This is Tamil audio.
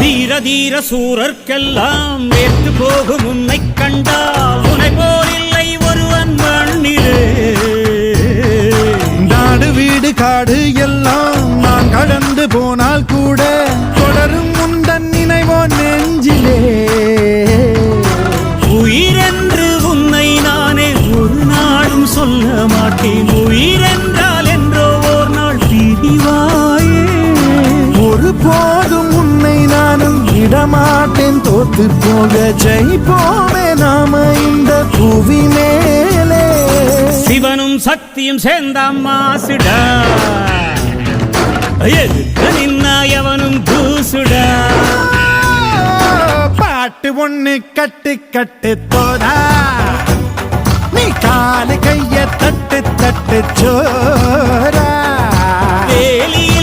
தீர தீர சூரர்க்கெல்லாம் வேற்று போகும் உன்னை கண்டால் உனை போல் இல்லை ஒருவன் மண்ணிலே. நாடு வீடு காடு எல்லாம் நான் கடந்து போனால் கூட தொடரும் முந்தன் நினைவோ நெஞ்சிலே. உயிரென்று உன்னை நானே ஒரு நாளும் சொல்ல மாட்டேன். உயிரென்றால் என்றோ ஓர் நாள் பிரிவாயே. ஒரு போதும் உன்னை நானும் விடமாட்டேன். தோத்து போக ஜெயிப்போமே நாம இந்த புவி மேலே. சிவனும் சக்தியும் சேர்ந்தாம் மாசுடா, எதுக்கு நின்னா எவனும் தூசுடா. பாட்டு ஒண்ணு கட்டு கட்டு தோடா, நீ காலு கைய தட்டு தட்டு சோரா. வேலிய